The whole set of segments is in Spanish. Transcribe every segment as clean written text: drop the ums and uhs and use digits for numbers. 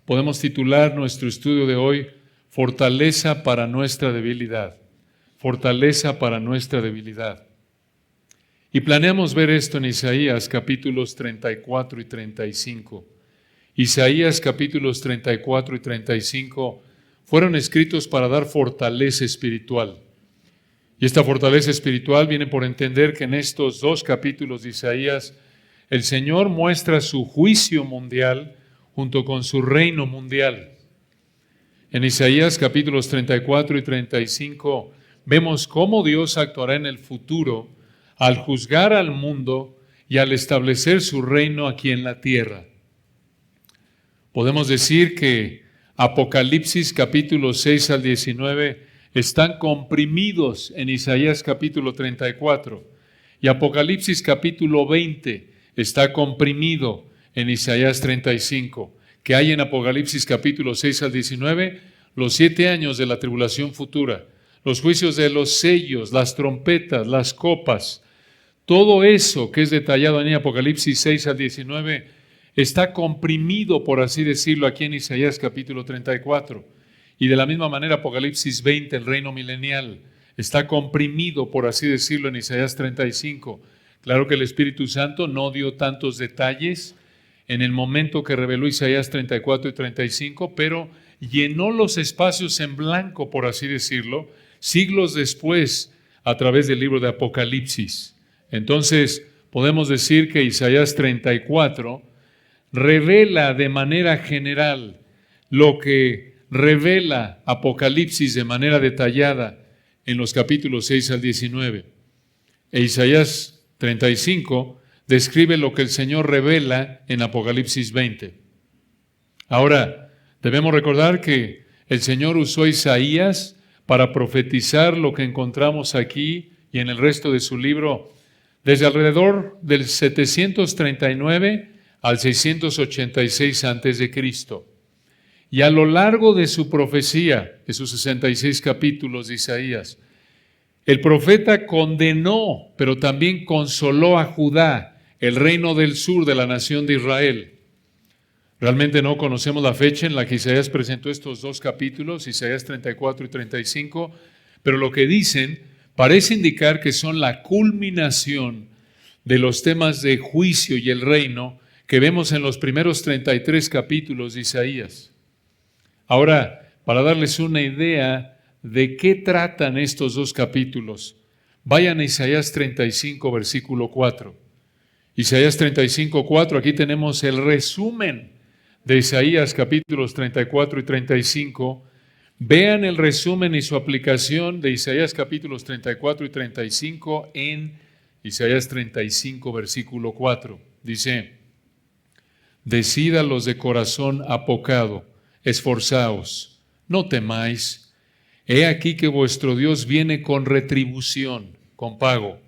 podemos titular nuestro estudio de hoy, Fortaleza para nuestra debilidad. Fortaleza para nuestra debilidad. Y planeamos ver esto en Isaías capítulos 34 y 35. Isaías capítulos 34 y 35 fueron escritos para dar fortaleza espiritual. Y esta fortaleza espiritual viene por entender que en estos dos capítulos de Isaías, el Señor muestra su juicio mundial junto con su reino mundial. En Isaías capítulos 34 y 35 vemos cómo Dios actuará en el futuro al juzgar al mundo y al establecer su reino aquí en la tierra. Podemos decir que Apocalipsis capítulos 6 al 19 están comprimidos en Isaías capítulo 34 y Apocalipsis capítulo 20 está comprimido en Isaías 35. Que hay en Apocalipsis capítulo 6 al 19 los 7 años de la tribulación futura, los juicios de los sellos, las trompetas, las copas, todo eso que es detallado en Apocalipsis 6 al 19 está comprimido, por así decirlo, aquí en Isaías capítulo 34. Y de la misma manera Apocalipsis 20, el reino milenial, está comprimido, por así decirlo, en Isaías 35. Claro que el Espíritu Santo no dio tantos detalles en el momento que reveló Isaías 34 y 35, pero llenó los espacios en blanco, por así decirlo, siglos después a través del libro de Apocalipsis. Entonces, podemos decir que Isaías 34 revela de manera general lo que revela Apocalipsis de manera detallada en los capítulos 6 al 19. E Isaías 35 describe lo que el Señor revela en Apocalipsis 20. Ahora, debemos recordar que el Señor usó a Isaías para profetizar lo que encontramos aquí y en el resto de su libro desde alrededor del 739 al 686 a.C. Y a lo largo de su profecía, de sus 66 capítulos de Isaías, el profeta condenó, pero también consoló a Judá, el reino del sur de la nación de Israel. Realmente no conocemos la fecha en la que Isaías presentó estos dos capítulos, Isaías 34 y 35, pero lo que dicen parece indicar que son la culminación de los temas de juicio y el reino que vemos en los primeros 33 capítulos de Isaías. Ahora, para darles una idea de qué tratan estos dos capítulos, vayan a Isaías 35, versículo 4. Isaías 35, 4, aquí tenemos el resumen de Isaías capítulos 34 y 35. Vean el resumen y su aplicación de Isaías capítulos 34 y 35 en Isaías 35, versículo 4. Dice: Decida los de corazón apocado, esforzaos, no temáis. He aquí que vuestro Dios viene con retribución, con pago.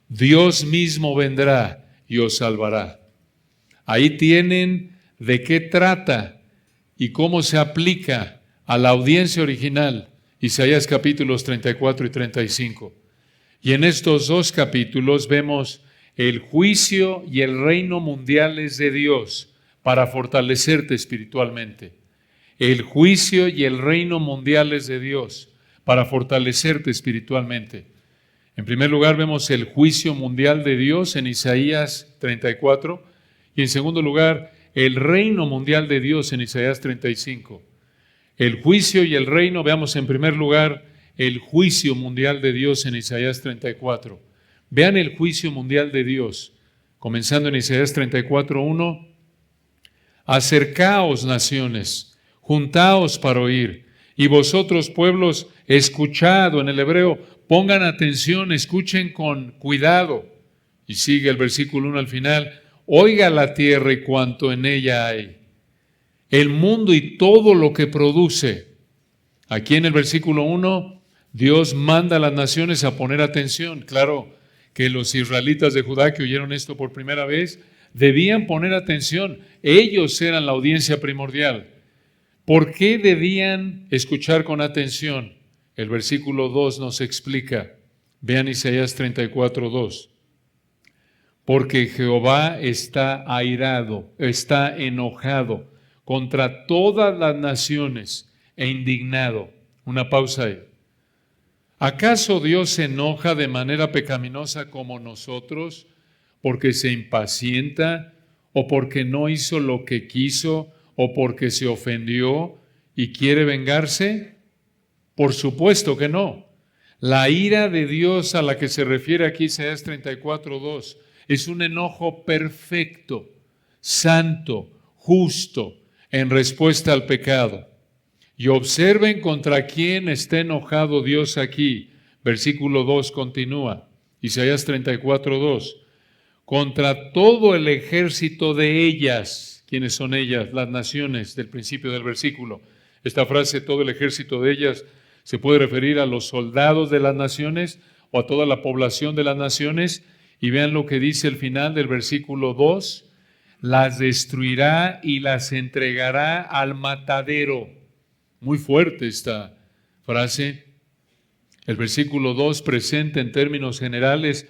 Dios mismo vendrá y os salvará. Ahí tienen de qué trata y cómo se aplica a la audiencia original, Isaías capítulos 34 y 35. Y en estos dos capítulos vemos el juicio y el reino mundiales de Dios para fortalecerte espiritualmente. El juicio y el reino mundiales de Dios para fortalecerte espiritualmente. En primer lugar vemos el juicio mundial de Dios en Isaías 34 y en segundo lugar el reino mundial de Dios en Isaías 35. El juicio y el reino, veamos en primer lugar el juicio mundial de Dios en Isaías 34. Vean el juicio mundial de Dios, comenzando en Isaías 34:1. Acercaos, naciones, juntaos para oír, y vosotros, pueblos, escuchad, o en el hebreo, pongan atención, escuchen con cuidado. Y sigue el versículo 1 al final: oiga la tierra y cuanto en ella hay, el mundo y todo lo que produce. Aquí en el versículo 1, Dios manda a las naciones a poner atención. Claro que los israelitas de Judá que oyeron esto por primera vez, debían poner atención. Ellos eran la audiencia primordial. ¿Por qué debían escuchar con atención? El versículo 2 nos explica. Vean Isaías 34:2. Porque Jehová está airado, está enojado contra todas las naciones e indignado. Una pausa ahí. ¿Acaso Dios se enoja de manera pecaminosa como nosotros porque se impacienta o porque no hizo lo que quiso o porque se ofendió y quiere vengarse? Por supuesto que no. La ira de Dios a la que se refiere aquí Isaías 34:2 es un enojo perfecto, santo, justo, en respuesta al pecado. Y observen contra quién está enojado Dios aquí. Versículo 2 continúa. Isaías 34:2. Contra todo el ejército de ellas. ¿Quiénes son ellas? Las naciones del principio del versículo. Esta frase, todo el ejército de ellas, se puede referir a los soldados de las naciones o a toda la población de las naciones. Y vean lo que dice el final del versículo 2. Las destruirá y las entregará al matadero. Muy fuerte esta frase. El versículo 2 presenta en términos generales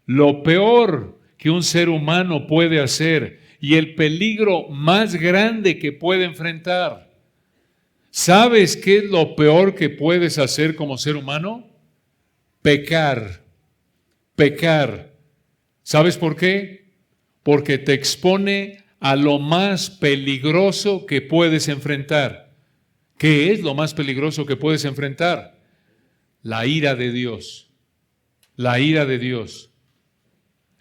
lo peor que un ser humano puede hacer y el peligro más grande que puede enfrentar. ¿Sabes qué es lo peor que puedes hacer como ser humano? Pecar. Pecar. ¿Sabes por qué? Porque te expone a lo más peligroso que puedes enfrentar. ¿Qué es lo más peligroso que puedes enfrentar? La ira de Dios. La ira de Dios.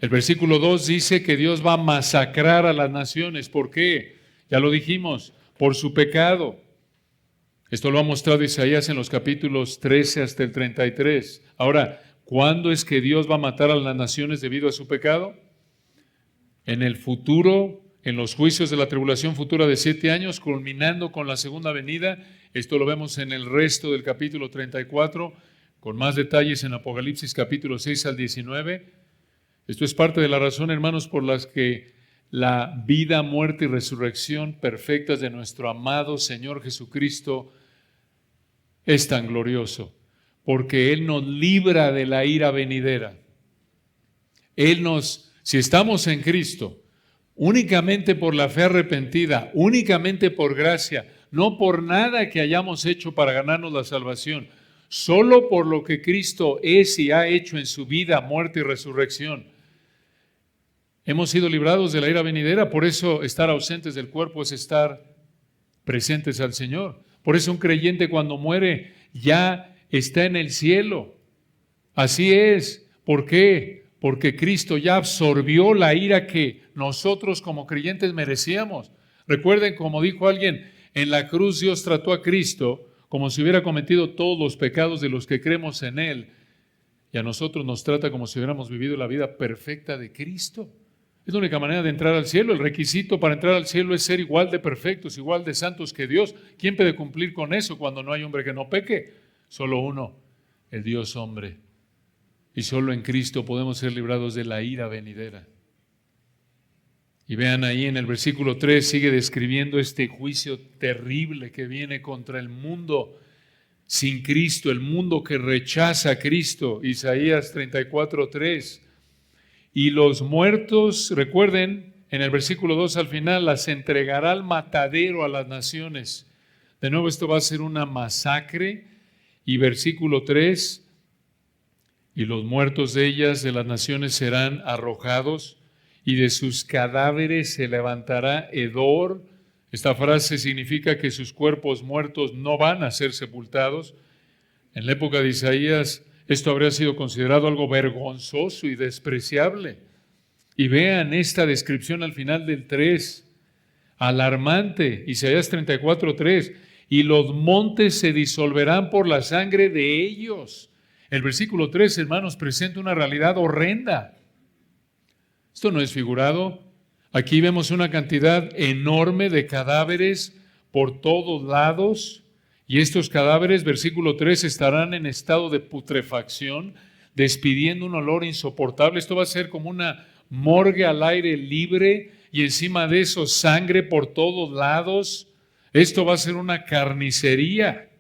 El versículo 2 dice que Dios va a masacrar a las naciones. ¿Por qué? Ya lo dijimos, por su pecado. Esto lo ha mostrado Isaías en los capítulos 13 hasta el 33. Ahora, ¿cuándo es que Dios va a matar a las naciones debido a su pecado? En el futuro, en los juicios de la tribulación futura de 7 años, culminando con la segunda venida. Esto lo vemos en el resto del capítulo 34, con más detalles en Apocalipsis capítulo 6 al 19. Esto es parte de la razón, hermanos, por las que la vida, muerte y resurrección perfectas de nuestro amado Señor Jesucristo es tan glorioso, porque Él nos libra de la ira venidera. Si estamos en Cristo, únicamente por la fe arrepentida, únicamente por gracia, no por nada que hayamos hecho para ganarnos la salvación, solo por lo que Cristo es y ha hecho en su vida, muerte y resurrección, hemos sido librados de la ira venidera. Por eso estar ausentes del cuerpo es estar presentes al Señor. Por eso un creyente cuando muere ya está en el cielo. Así es. ¿Por qué? Porque Cristo ya absorbió la ira que nosotros como creyentes merecíamos. Recuerden, como dijo alguien, en la cruz Dios trató a Cristo como si hubiera cometido todos los pecados de los que creemos en Él. Y a nosotros nos trata como si hubiéramos vivido la vida perfecta de Cristo. Es la única manera de entrar al cielo. El requisito para entrar al cielo es ser igual de perfectos, igual de santos que Dios. ¿Quién puede cumplir con eso cuando no hay hombre que no peque? Solo uno, el Dios hombre. Y solo en Cristo podemos ser librados de la ira venidera. Y vean ahí en el versículo 3 sigue describiendo este juicio terrible que viene contra el mundo sin Cristo, el mundo que rechaza a Cristo. Isaías 34:3. Y los muertos, recuerden, en el versículo 2 al final, las entregará al matadero a las naciones. De nuevo, esto va a ser una masacre. Y versículo 3, y los muertos de ellas, de las naciones, serán arrojados, y de sus cadáveres se levantará hedor. Esta frase significa que sus cuerpos muertos no van a ser sepultados. En la época de Isaías, esto habría sido considerado algo vergonzoso y despreciable. Y vean esta descripción al final del 3, alarmante, Isaías 34:3, y los montes se disolverán por la sangre de ellos. El versículo 3, hermanos, presenta una realidad horrenda. Esto no es figurado. Aquí vemos una cantidad enorme de cadáveres por todos lados. Y estos cadáveres, versículo 3, estarán en estado de putrefacción, despidiendo un olor insoportable. Esto va a ser como una morgue al aire libre y encima de eso sangre por todos lados. Esto va a ser una carnicería.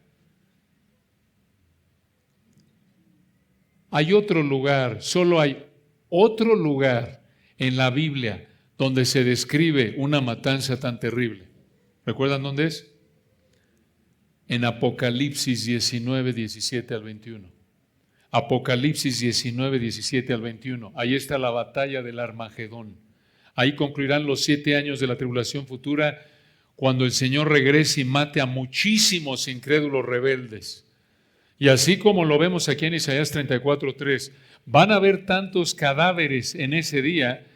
Hay otro lugar, solo hay otro lugar en la Biblia donde se describe una matanza tan terrible. ¿Recuerdan dónde es? En Apocalipsis 19, 17 al 21. Apocalipsis 19, 17 al 21. Ahí está la batalla del Armagedón. Ahí concluirán los 7 años de la tribulación futura, cuando el Señor regrese y mate a muchísimos incrédulos rebeldes. Y así como lo vemos aquí en Isaías 34:3, van a haber tantos cadáveres en ese día,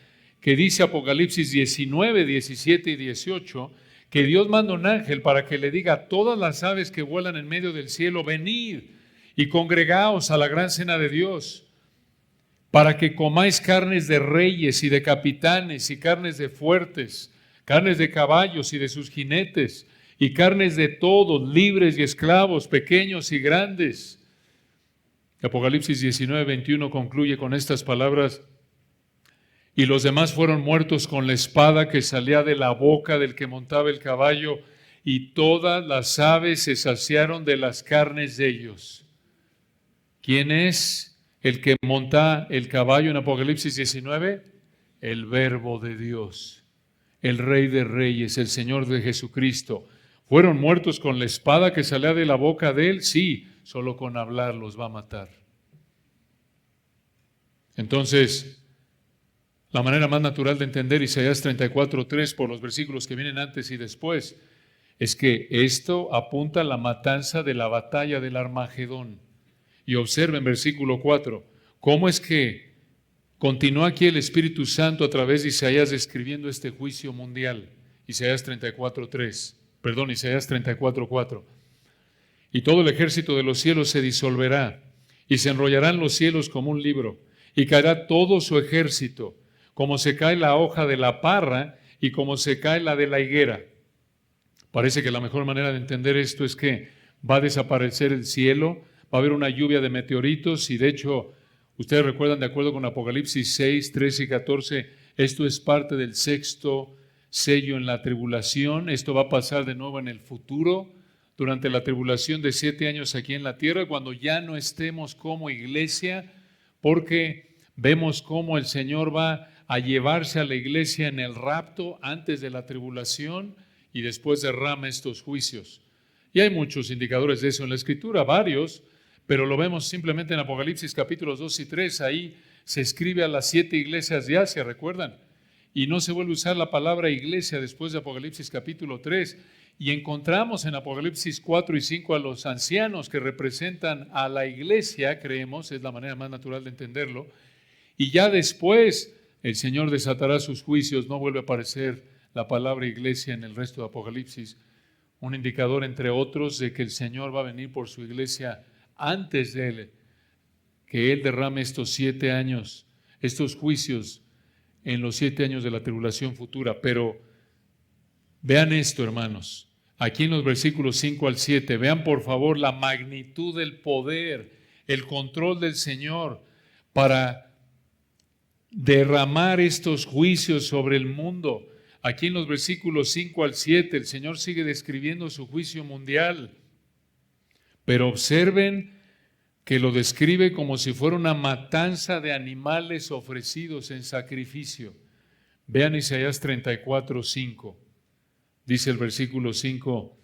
que dice Apocalipsis 19, 17 y 18, que Dios manda un ángel para que le diga a todas las aves que vuelan en medio del cielo: venid y congregaos a la gran cena de Dios, para que comáis carnes de reyes y de capitanes, y carnes de fuertes, carnes de caballos y de sus jinetes, y carnes de todos, libres y esclavos, pequeños y grandes. Apocalipsis 19, 21 concluye con estas palabras: y los demás fueron muertos con la espada que salía de la boca del que montaba el caballo, y todas las aves se saciaron de las carnes de ellos. ¿Quién es el que monta el caballo en Apocalipsis 19? El Verbo de Dios, el Rey de Reyes, el Señor de Jesucristo. ¿Fueron muertos con la espada que salía de la boca de él? Sí, solo con hablar los va a matar. Entonces, la manera más natural de entender Isaías 34:3 por los versículos que vienen antes y después es que esto apunta a la matanza de la batalla del Armagedón. Y observen versículo 4, cómo es que continúa aquí el Espíritu Santo a través de Isaías describiendo este juicio mundial. Isaías 34:4. Y todo el ejército de los cielos se disolverá, y se enrollarán los cielos como un libro, y caerá todo su ejército, como se cae la hoja de la parra y como se cae la de la higuera. Parece que la mejor manera de entender esto es que va a desaparecer el cielo, va a haber una lluvia de meteoritos, y de hecho, ustedes recuerdan, de acuerdo con Apocalipsis 6, 13 y 14, esto es parte del sexto sello en la tribulación. Esto va a pasar de nuevo en el futuro, durante la tribulación de 7 años aquí en la tierra, cuando ya no estemos como iglesia, porque vemos cómo el Señor va a llevarse a la iglesia en el rapto antes de la tribulación y después derrama estos juicios. Y hay muchos indicadores de eso en la Escritura, varios, pero lo vemos simplemente en Apocalipsis capítulos 2 y 3. Ahí se escribe a las 7 iglesias de Asia, ¿recuerdan? Y no se vuelve a usar la palabra iglesia después de Apocalipsis capítulo 3. Y encontramos en Apocalipsis 4 y 5 a los ancianos que representan a la iglesia, creemos, es la manera más natural de entenderlo. Y ya después el Señor desatará sus juicios, no vuelve a aparecer la palabra iglesia en el resto de Apocalipsis. Un indicador, entre otros, de que el Señor va a venir por su iglesia antes de él, que Él derrame estos 7 años, estos juicios en los 7 años de la tribulación futura. Pero vean esto, hermanos, aquí en los versículos 5 al 7, vean por favor la magnitud del poder, el control del Señor para derramar estos juicios sobre el mundo. Aquí en los versículos 5 al 7, el Señor sigue describiendo su juicio mundial. Pero observen que lo describe como si fuera una matanza de animales ofrecidos en sacrificio. Vean Isaías 34:5. Dice el versículo 5,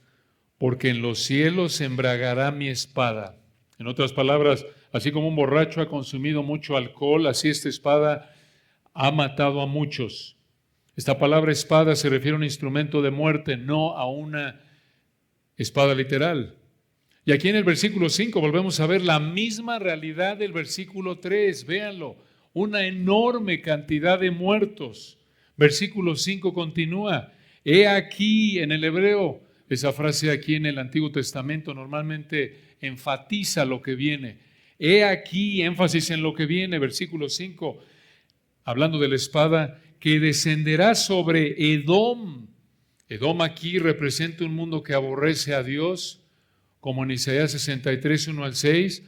porque en los cielos se embriagará mi espada. En otras palabras, así como un borracho ha consumido mucho alcohol, así esta espada ha matado a muchos. Esta palabra espada se refiere a un instrumento de muerte, no a una espada literal. Y aquí en el versículo 5 volvemos a ver la misma realidad del versículo 3. Véanlo, una enorme cantidad de muertos. Versículo 5 continúa. He aquí en el hebreo, esa frase aquí en el Antiguo Testamento normalmente enfatiza lo que viene. He aquí, énfasis en lo que viene, versículo 5, hablando de la espada, que descenderá sobre Edom. Edom aquí representa un mundo que aborrece a Dios, como en Isaías 63, 1 al 6.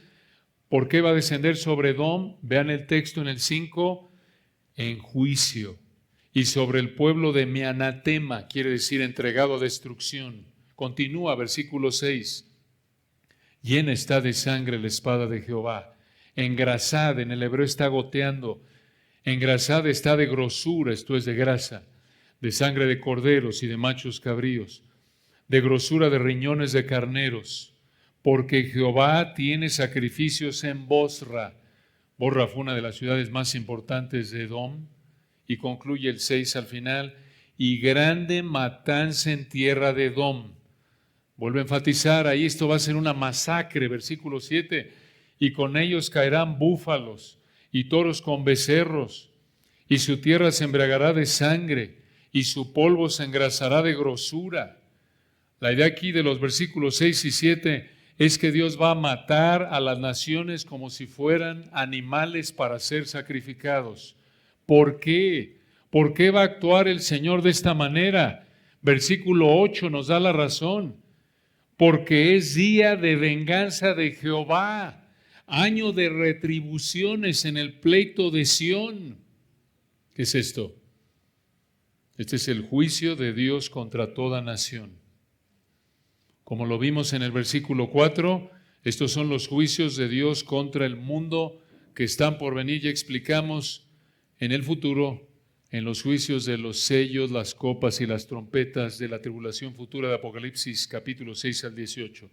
¿Por qué va a descender sobre Edom? Vean el texto en el 5, en juicio. Y sobre el pueblo de mi anatema, quiere decir entregado a destrucción. Continúa, versículo 6. Llena está de sangre la espada de Jehová. Engrasada, en el hebreo está goteando. Engrasada está de grosura, esto es de grasa, de sangre de corderos y de machos cabríos. de grosura de riñones de carneros, porque Jehová tiene sacrificios en Bosra. Bosra fue una de las ciudades más importantes de Edom, y concluye el 6 al final, y grande matanza en tierra de Edom. Vuelve a enfatizar, ahí esto va a ser una masacre, versículo 7, y con ellos caerán búfalos y toros con becerros, y su tierra se embriagará de sangre, y su polvo se engrasará de grosura. La idea aquí de los versículos 6 y 7 es que Dios va a matar a las naciones como si fueran animales para ser sacrificados. ¿Por qué? ¿Por qué va a actuar el Señor de esta manera? Versículo 8 nos da la razón. Porque es día de venganza de Jehová, año de retribuciones en el pleito de Sión. ¿Qué es esto? Este es el juicio de Dios contra toda nación. Como lo vimos en el versículo 4, estos son los juicios de Dios contra el mundo que están por venir. Ya explicamos en el futuro, en los juicios de los sellos, las copas y las trompetas de la tribulación futura de Apocalipsis capítulo 6 al 18.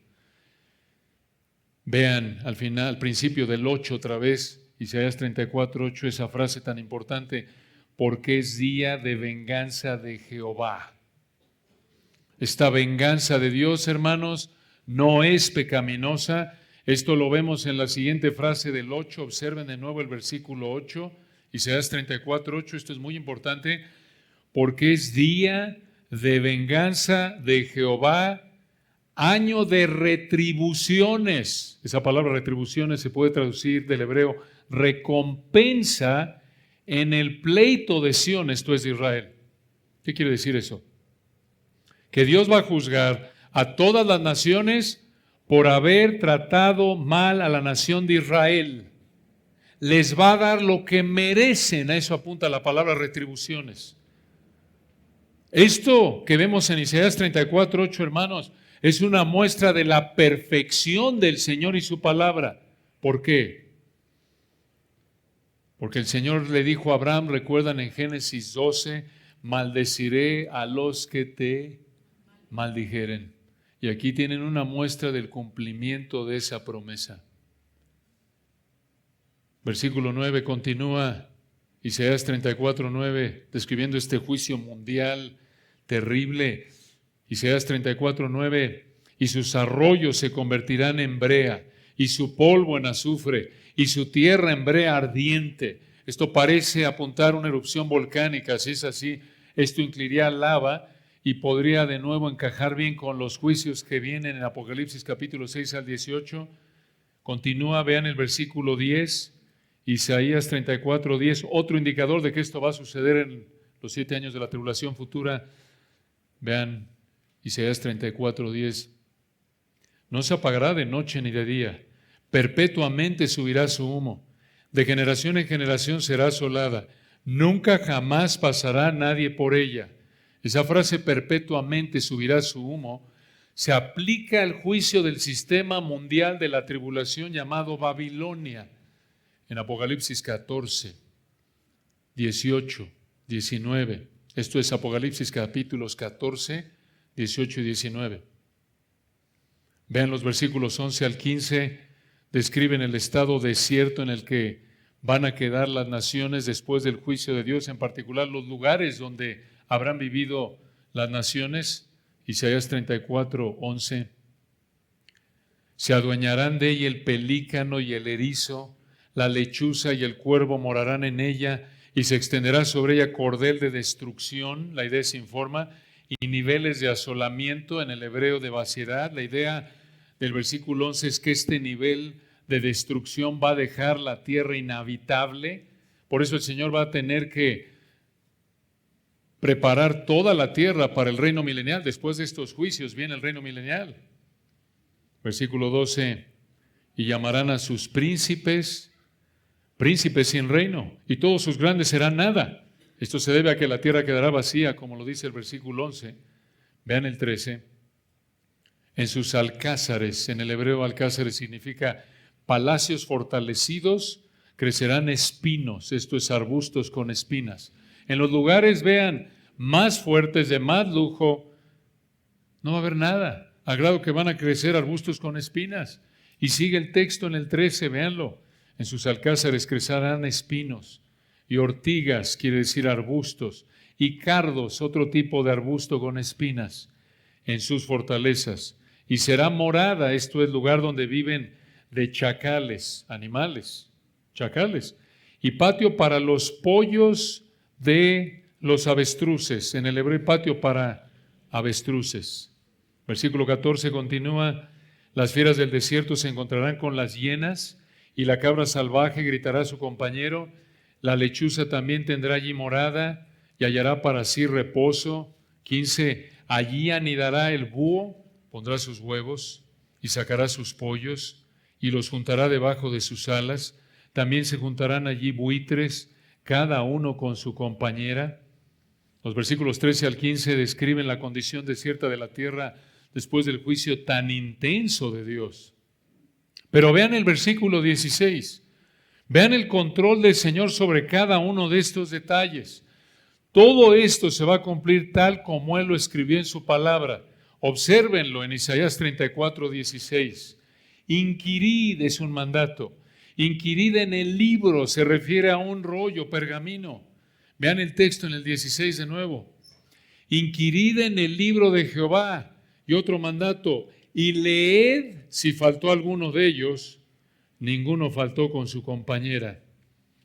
Vean al final, al principio del 8 otra vez, Isaías 34, 8, esa frase tan importante, porque es día de venganza de Jehová. Esta venganza de Dios, hermanos, no es pecaminosa. Esto lo vemos en la siguiente frase del 8. Observen de nuevo el versículo 8, Isaías 34, 8. Esto es muy importante, porque es día de venganza de Jehová, año de retribuciones. Esa palabra retribuciones se puede traducir del hebreo recompensa en el pleito de Sión, esto es de Israel. ¿Qué quiere decir eso? Que Dios va a juzgar a todas las naciones por haber tratado mal a la nación de Israel. Les va a dar lo que merecen, a eso apunta la palabra retribuciones. Esto que vemos en Isaías 34, 8, hermanos, es una muestra de la perfección del Señor y su palabra. ¿Por qué? Porque el Señor le dijo a Abraham, recuerdan en Génesis 12, maldeciré a los que te maldijeren. Y aquí tienen una muestra del cumplimiento de esa promesa. Versículo 9 continúa Isaías 34, 9, describiendo este juicio mundial terrible. Isaías 34, 9, y sus arroyos se convertirán en brea, y su polvo en azufre, y su tierra en brea ardiente. Esto parece apuntar a una erupción volcánica. Si es así, esto incluiría lava y podría de nuevo encajar bien con los juicios que vienen en Apocalipsis capítulo 6 al 18. Continúa, vean el versículo 10, Isaías 34, 10, otro indicador de que esto va a suceder en los 7 años de la tribulación futura. Vean Isaías 34, 10. No se apagará de noche ni de día, perpetuamente subirá su humo, de generación en generación será asolada, nunca jamás pasará nadie por ella. Esa frase perpetuamente subirá su humo se aplica al juicio del sistema mundial de la tribulación llamado Babilonia en Apocalipsis 14, 18, 19. Esto es Apocalipsis capítulos 14, 18 y 19. Vean los versículos 11 al 15, describen el estado desierto en el que van a quedar las naciones después del juicio de Dios, en particular los lugares donde habrán vivido las naciones. Isaías 34, 11. Se adueñarán de ella el pelícano y el erizo, la lechuza y el cuervo morarán en ella, y se extenderá sobre ella cordel de destrucción, la idea se informa, y niveles de asolamiento en el hebreo de vaciedad. La idea del versículo 11 es que este nivel de destrucción va a dejar la tierra inhabitable. Por eso el Señor va a tener que preparar toda la tierra para el reino milenial. Después de estos juicios viene el reino milenial. Versículo 12, y llamarán a sus príncipes sin reino, y todos sus grandes serán nada. Esto se debe a que la tierra quedará vacía, como lo dice el versículo 11. Vean el 13. En sus alcázares, en el hebreo alcázares significa palacios fortalecidos, crecerán espinos, esto es arbustos con espinas. En los lugares, vean, más fuertes, de más lujo, No va a haber nada, a grado que van a crecer arbustos con espinas. Y sigue el texto en el 13, véanlo. En sus alcázares crecerán espinos, y ortigas, quiere decir arbustos, y cardos, otro tipo de arbusto con espinas, en sus fortalezas. Y será morada, esto es lugar donde viven de chacales, animales, chacales, y patio para los pollos de los avestruces, en el hebreo patio para avestruces. Versículo 14 continúa, las fieras del desierto se encontrarán con las hienas, y la cabra salvaje gritará a su compañero, la lechuza también tendrá allí morada, y hallará para sí reposo. 15, allí anidará el búho, pondrá sus huevos, y sacará sus pollos, y los juntará debajo de sus alas. También se juntarán allí buitres, cada uno con su compañera. Los versículos 13 al 15 describen la condición desierta de la tierra después del juicio tan intenso de Dios. Pero vean el versículo 16. Vean el control del Señor sobre cada uno de estos detalles. Todo esto se va a cumplir tal como Él lo escribió en su palabra. Obsérvenlo en Isaías 34, 16. Inquirid es un mandato. Inquirid en el libro, se refiere a un rollo, pergamino. Vean el texto en el 16 de nuevo. Inquirid en el libro de Jehová. Y otro mandato, y leed si faltó alguno de ellos, ninguno faltó con su compañera.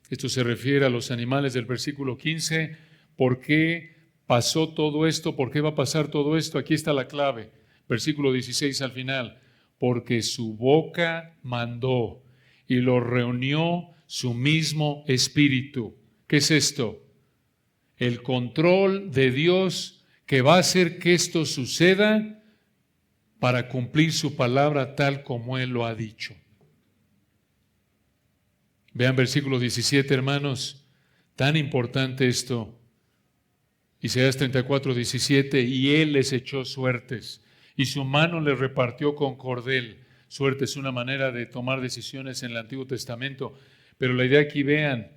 Esto se refiere a los animales del versículo 15. ¿Por qué pasó todo esto? ¿Por qué va a pasar todo esto? Aquí está la clave. Versículo 16 al final. Porque su boca mandó y lo reunió su mismo espíritu. ¿Qué es esto? El control de Dios que va a hacer que esto suceda para cumplir su palabra tal como Él lo ha dicho. Vean versículo 17, hermanos, tan importante esto. Isaías 34, 17, y Él les echó suertes, y su mano les repartió con cordel. Suerte es una manera de tomar decisiones en el Antiguo Testamento, pero la idea aquí, vean,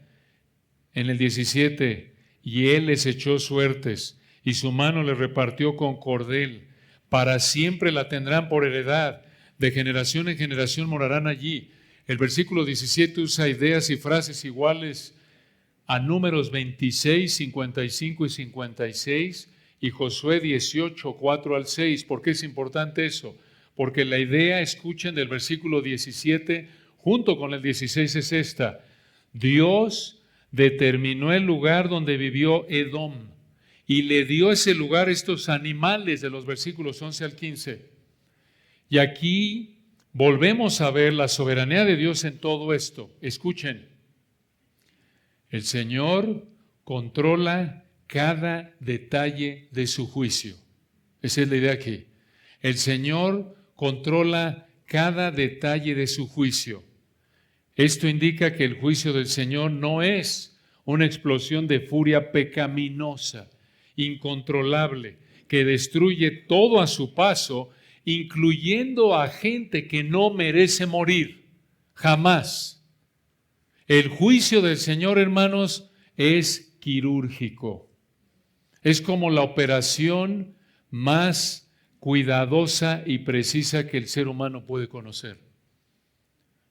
en el 17, y Él les echó suertes, y su mano les repartió con cordel. Para siempre la tendrán por heredad, de generación en generación morarán allí. El versículo 17 usa ideas y frases iguales a Números 26, 55 y 56 y Josué 18, 4 al 6. ¿Por qué es importante eso? Porque la idea, escuchen, del versículo 17 junto con el 16 es esta. Dios determinó el lugar donde vivió Edom y le dio ese lugar a estos animales de los versículos 11 al 15. Y aquí volvemos a ver la soberanía de Dios en todo esto. Escuchen, el Señor controla cada detalle de su juicio. Esa es la idea aquí. El Señor controla cada detalle de su juicio. Esto indica que el juicio del Señor no es una explosión de furia pecaminosa, incontrolable, que destruye todo a su paso, incluyendo a gente que no merece morir. Jamás. El juicio del Señor, hermanos, es quirúrgico. Es como la operación más cuidadosa y precisa que el ser humano puede conocer.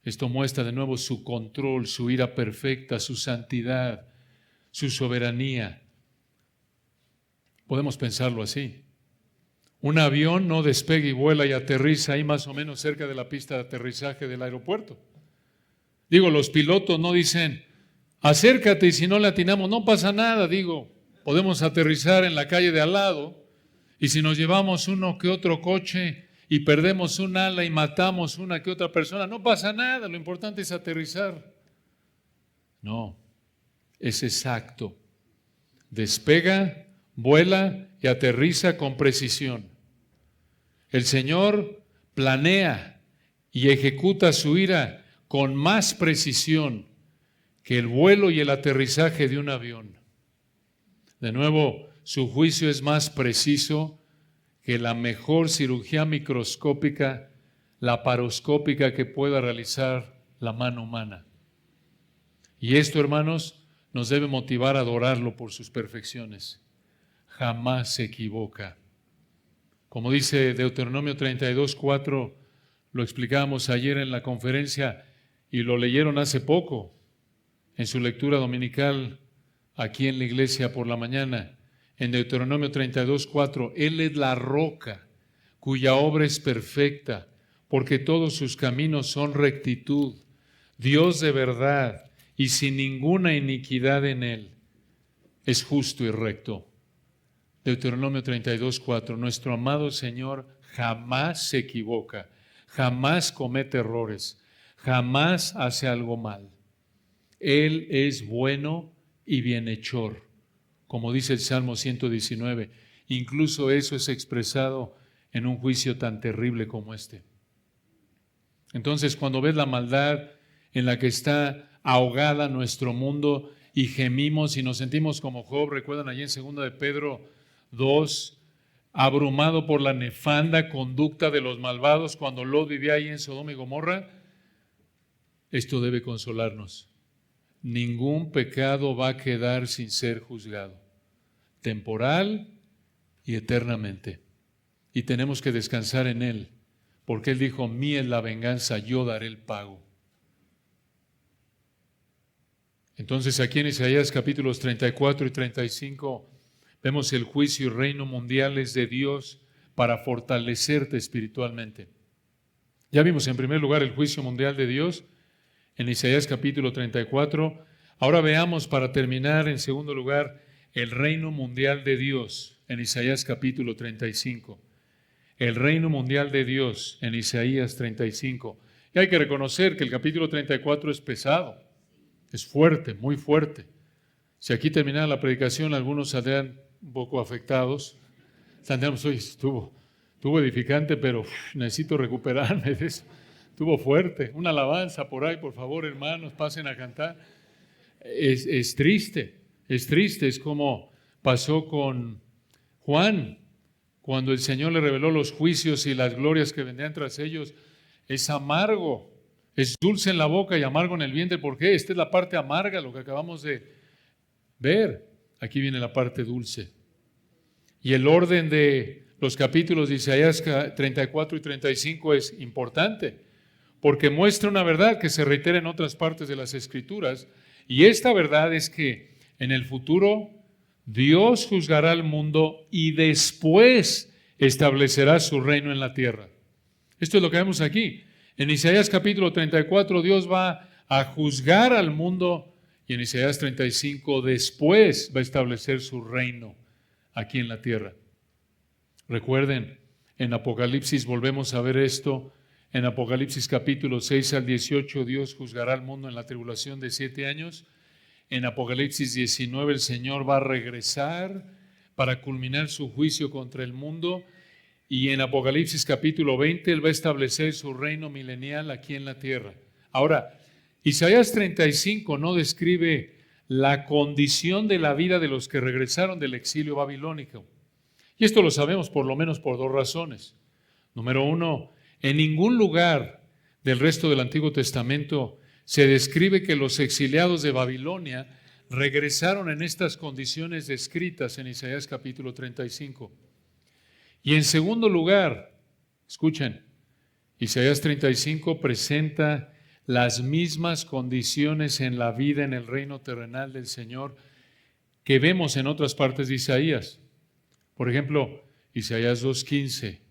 Esto muestra de nuevo su control, su ira perfecta, su santidad, su soberanía. Podemos pensarlo así. Un avión no despega y vuela y aterriza ahí más o menos cerca de la pista de aterrizaje del aeropuerto. Digo, los pilotos no dicen, acércate y si no le atinamos, no pasa nada. Digo, podemos aterrizar en la calle de al lado y si nos llevamos uno que otro coche y perdemos un ala y matamos una que otra persona, no pasa nada, lo importante es aterrizar. No, es exacto. Despega, vuela y aterriza con precisión. El Señor planea y ejecuta su ira con más precisión que el vuelo y el aterrizaje de un avión. De nuevo, su juicio es más preciso que la mejor cirugía microscópica, laparoscópica que pueda realizar la mano humana. Y esto, hermanos, nos debe motivar a adorarlo por sus perfecciones. Jamás se equivoca. Como dice Deuteronomio 32:4, lo explicábamos ayer en la conferencia y lo leyeron hace poco en su lectura dominical aquí en la iglesia por la mañana. En Deuteronomio 32:4, Él es la roca cuya obra es perfecta, porque todos sus caminos son rectitud, Dios de verdad y sin ninguna iniquidad en Él. Es justo y recto. Deuteronomio 32:4, nuestro amado Señor jamás se equivoca, jamás comete errores, jamás hace algo mal. Él es bueno y bienhechor, como dice el Salmo 119. Incluso eso es expresado en un juicio tan terrible como este. Entonces, cuando ves la maldad en la que está ahogada nuestro mundo y gemimos y nos sentimos como Job, recuerdan allí en 2 de Pedro 2, abrumado por la nefanda conducta de los malvados cuando Lot vivía ahí en Sodoma y Gomorra, esto debe consolarnos. Ningún pecado va a quedar sin ser juzgado, temporal y eternamente. Y tenemos que descansar en Él, porque Él dijo, mía es la venganza, yo daré el pago. Entonces aquí en Isaías capítulos 34 y 35 vemos el juicio y reino mundial es de Dios para fortalecerte espiritualmente. Ya vimos en primer lugar el juicio mundial de Dios en Isaías capítulo 34. Ahora veamos para terminar en segundo lugar el reino mundial de Dios en Isaías capítulo 35. El reino mundial de Dios en Isaías 35. Y hay que reconocer que el capítulo 34 es pesado, es fuerte, muy fuerte. Si aquí terminara la predicación, algunos saldrían un poco afectados. Tendríamos, oye, estuvo edificante, pero necesito recuperarme de eso. Estuvo fuerte. Una alabanza por ahí, por favor, hermanos, pasen a cantar. Es triste, es como pasó con Juan, cuando el Señor le reveló los juicios y las glorias que vendrían tras ellos. Es amargo, es dulce en la boca y amargo en el vientre. ¿Por qué? Esta es la parte amarga, lo que acabamos de ver. Aquí viene la parte dulce. Y el orden de los capítulos de Isaías 34 y 35 es importante, porque muestra una verdad que se reitera en otras partes de las Escrituras, y esta verdad es que en el futuro Dios juzgará al mundo y después establecerá su reino en la tierra. Esto es lo que vemos aquí. En Isaías capítulo 34 Dios va a juzgar al mundo y en Isaías 35 después va a establecer su reino aquí en la tierra. Recuerden, en Apocalipsis volvemos a ver esto. En Apocalipsis capítulo 6 al 18 Dios juzgará al mundo en la tribulación de 7 años. En Apocalipsis 19 el Señor va a regresar para culminar su juicio contra el mundo. Y en Apocalipsis capítulo 20 Él va a establecer su reino milenial aquí en la tierra. Ahora, Isaías 35 no describe la condición de la vida de los que regresaron del exilio babilónico. Y esto lo sabemos por lo menos por dos razones. Número uno, en ningún lugar del resto del Antiguo Testamento se describe que los exiliados de Babilonia regresaron en estas condiciones descritas en Isaías capítulo 35. Y en segundo lugar, escuchen, Isaías 35 presenta las mismas condiciones en la vida en el reino terrenal del Señor que vemos en otras partes de Isaías. Por ejemplo, Isaías 2:15,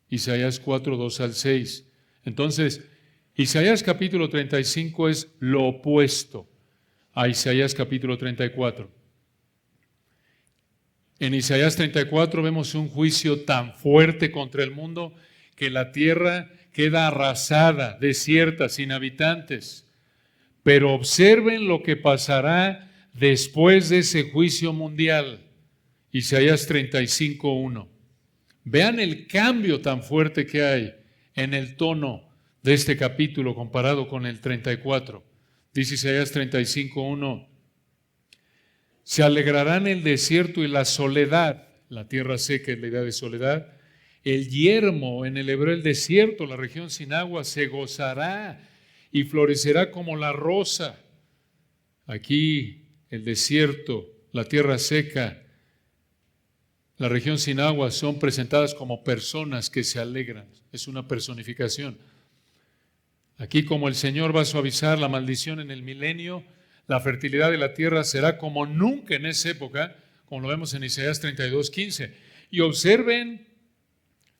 Isaías 4:2 al 6. Entonces, Isaías capítulo 35 es lo opuesto a Isaías capítulo 34. En Isaías 34 vemos un juicio tan fuerte contra el mundo que la tierra queda arrasada, desierta, sin habitantes. Pero observen lo que pasará después de ese juicio mundial. Isaías 35:1. Vean el cambio tan fuerte que hay en el tono de este capítulo comparado con el 34. Dice Isaías 35:1. Se alegrarán el desierto y la soledad, la tierra seca es la idea de soledad. El yermo, en el hebreo el desierto, la región sin agua, se gozará y florecerá como la rosa. Aquí el desierto, la tierra seca, la región sin agua son presentadas como personas que se alegran. Es una personificación. Aquí, como el Señor va a suavizar la maldición en el milenio, la fertilidad de la tierra será como nunca en esa época, como lo vemos en Isaías 32:15. Y observen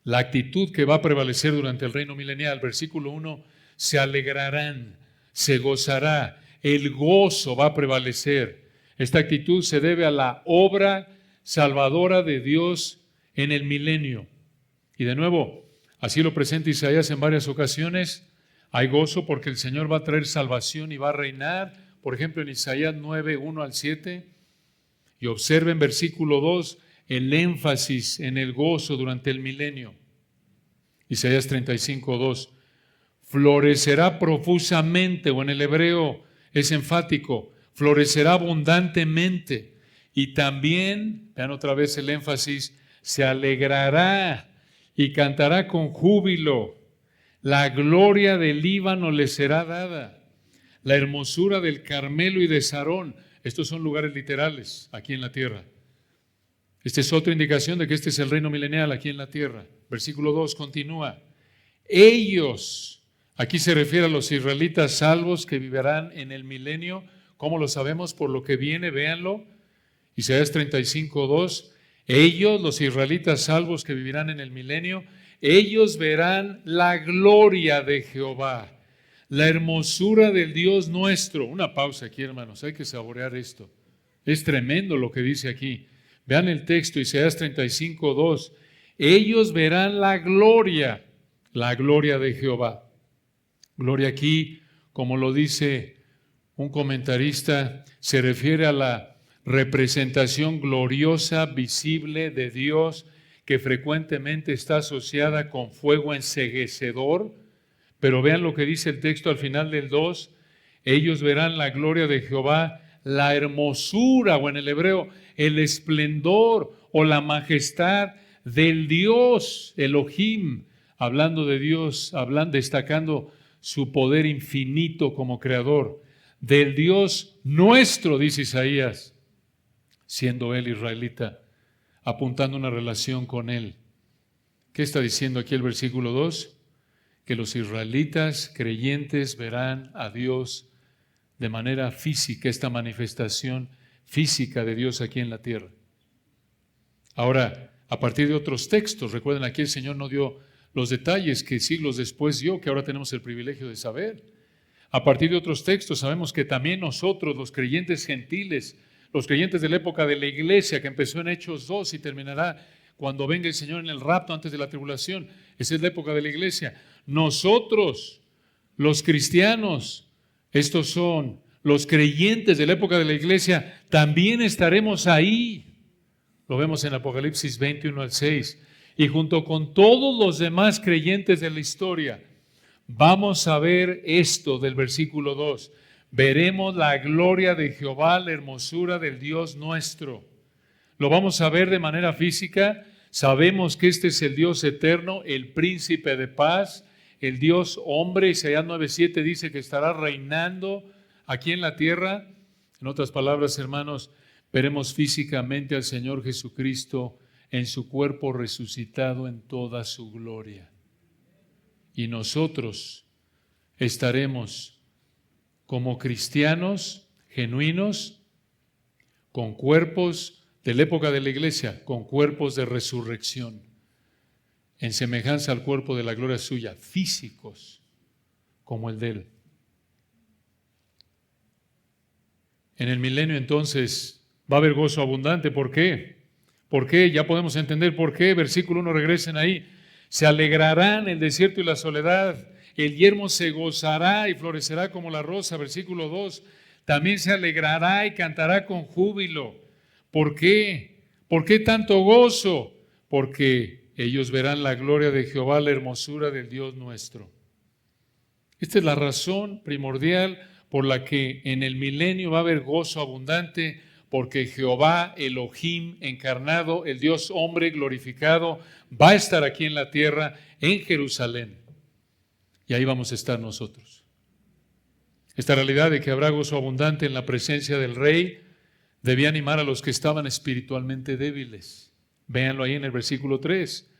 la actitud que va a prevalecer durante el reino milenial. Versículo 1, se alegrarán, se gozará, el gozo va a prevalecer. Esta actitud se debe a la obra salvadora de Dios en el milenio. Y de nuevo, así lo presenta Isaías en varias ocasiones. Hay gozo porque el Señor va a traer salvación y va a reinar. Por ejemplo, en Isaías 9, 1 al 7. Y observen versículo 2, el énfasis en el gozo durante el milenio. Isaías 35, 2. Florecerá profusamente, o en el hebreo es enfático, florecerá abundantemente. Y también, vean otra vez el énfasis, se alegrará y cantará con júbilo. La gloria del Líbano le será dada. La hermosura del Carmelo y de Sarón. Estos son lugares literales aquí en la tierra. Esta es otra indicación de que este es el reino milenial aquí en la tierra. Versículo 2 continúa. Ellos, aquí se refiere a los israelitas salvos que vivirán en el milenio. ¿Cómo lo sabemos? Por lo que viene, véanlo. Isaías 35, 2. Ellos, los israelitas salvos que vivirán en el milenio, ellos verán la gloria de Jehová, la hermosura del Dios nuestro. Una pausa aquí, hermanos, hay que saborear esto. Es tremendo lo que dice aquí. Vean el texto, Isaías 35, 2. Ellos verán la gloria de Jehová. Gloria aquí, como lo dice un comentarista, se refiere a la representación gloriosa, visible de Dios, que frecuentemente está asociada con fuego enceguecedor. Pero vean lo que dice el texto al final del 2. Ellos verán la gloria de Jehová, la hermosura, o en el hebreo, el esplendor o la majestad del Dios, Elohim, hablando de Dios, destacando su poder infinito como creador, del Dios nuestro, dice Isaías, siendo él israelita, apuntando una relación con él. ¿Qué está diciendo aquí el versículo 2? Que los israelitas creyentes verán a Dios de manera física, esta manifestación física de Dios aquí en la tierra. Ahora, a partir de otros textos, recuerden, aquí el Señor no dio los detalles que siglos después dio, que ahora tenemos el privilegio de saber. A partir de otros textos sabemos que también nosotros, los creyentes gentiles, los creyentes de la época de la iglesia, que empezó en Hechos 2 y terminará cuando venga el Señor en el rapto antes de la tribulación, esa es la época de la iglesia. Nosotros, los cristianos, estos son los creyentes de la época de la iglesia, también estaremos ahí. Lo vemos en Apocalipsis 21 al 6. Y junto con todos los demás creyentes de la historia, vamos a ver esto del versículo 2. Veremos la gloria de Jehová, la hermosura del Dios nuestro. Lo vamos a ver de manera física. Sabemos que este es el Dios eterno, el príncipe de paz, el Dios hombre. Isaías 9:7 dice que estará reinando aquí en la tierra. En otras palabras, hermanos, veremos físicamente al Señor Jesucristo en su cuerpo resucitado en toda su gloria. Y nosotros estaremos como cristianos genuinos, con cuerpos de la época de la iglesia, con cuerpos de resurrección, en semejanza al cuerpo de la gloria suya, físicos como el de Él. En el milenio entonces va a haber gozo abundante. ¿Por qué? ¿Por qué? Ya podemos entender por qué. Versículo 1, regresen ahí. Se alegrarán el desierto y la soledad. El yermo se gozará y florecerá como la rosa. Versículo 2. También se alegrará y cantará con júbilo. ¿Por qué? ¿Por qué tanto gozo? Porque ellos verán la gloria de Jehová, la hermosura del Dios nuestro. Esta es la razón primordial por la que en el milenio va a haber gozo abundante, porque Jehová, Elohim encarnado, el Dios hombre glorificado, va a estar aquí en la tierra, en Jerusalén. Y ahí vamos a estar nosotros. Esta realidad de que habrá gozo abundante en la presencia del Rey debía animar a los que estaban espiritualmente débiles. Véanlo ahí en el versículo 3.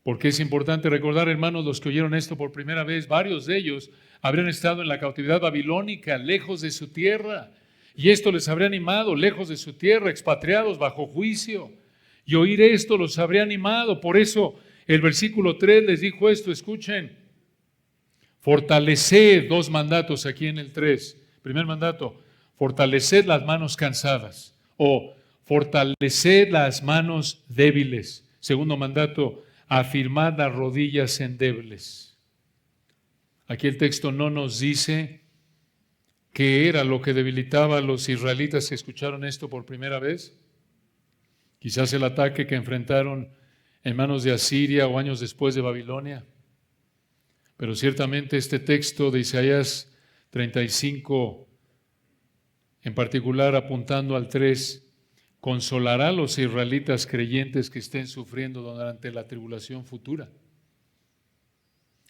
Porque es importante recordar, hermanos, los que oyeron esto por primera vez, varios de ellos habrían estado en la cautividad babilónica, lejos de su tierra. Y esto les habría animado, lejos de su tierra, expatriados bajo juicio. Y oír esto los habría animado. Por eso el versículo 3 les dijo esto, escuchen. Fortaleced, dos mandatos aquí en el 3. Primer mandato, fortaleced las manos cansadas. O fortaleced las manos débiles. Segundo mandato, afirmad las rodillas endebles. Aquí el texto no nos dice qué era lo que debilitaba a los israelitas que escucharon esto por primera vez. Quizás el ataque que enfrentaron en manos de Asiria o años después de Babilonia. Pero ciertamente este texto de Isaías 35, en particular apuntando al 3, consolará a los israelitas creyentes que estén sufriendo durante la tribulación futura.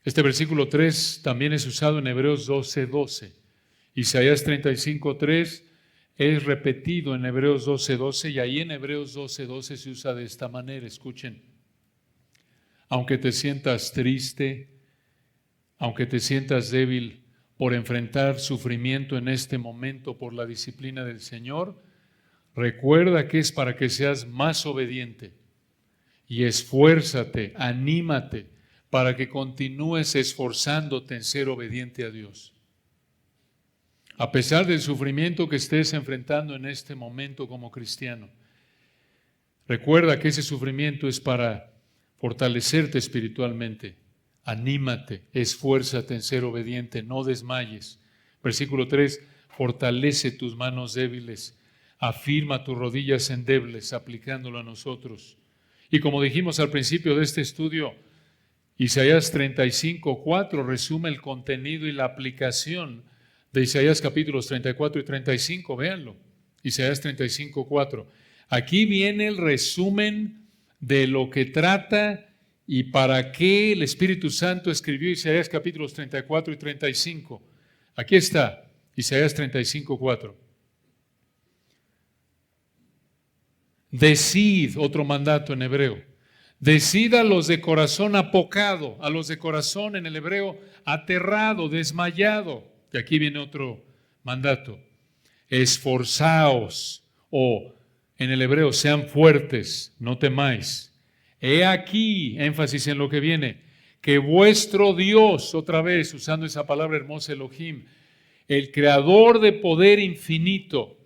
Este versículo 3 también es usado en Hebreos 12:12. Isaías 35:3 es repetido en Hebreos 12:12 y ahí en Hebreos 12:12 se usa de esta manera. Escuchen, aunque te sientas triste, aunque te sientas débil por enfrentar sufrimiento en este momento por la disciplina del Señor, recuerda que es para que seas más obediente y esfuérzate, anímate para que continúes esforzándote en ser obediente a Dios. A pesar del sufrimiento que estés enfrentando en este momento como cristiano, recuerda que ese sufrimiento es para fortalecerte espiritualmente. Anímate, esfuérzate en ser obediente, no desmayes. Versículo 3, fortalece tus manos débiles, afirma tus rodillas endebles, aplicándolo a nosotros. Y como dijimos al principio de este estudio, Isaías 35:4 resume el contenido y la aplicación de Isaías capítulos 34 y 35, véanlo. Isaías 35:4. Aquí viene el resumen de lo que trata y para qué el Espíritu Santo escribió Isaías capítulos 34 y 35. Aquí está, Isaías 35:4. Decid, otro mandato en hebreo. Decid a los de corazón apocado, a los de corazón en el hebreo aterrado, desmayado. Y aquí viene otro mandato. Esforzaos, o en el hebreo sean fuertes, no temáis. He aquí, énfasis en lo que viene, que vuestro Dios, otra vez usando esa palabra hermosa Elohim, el creador de poder infinito,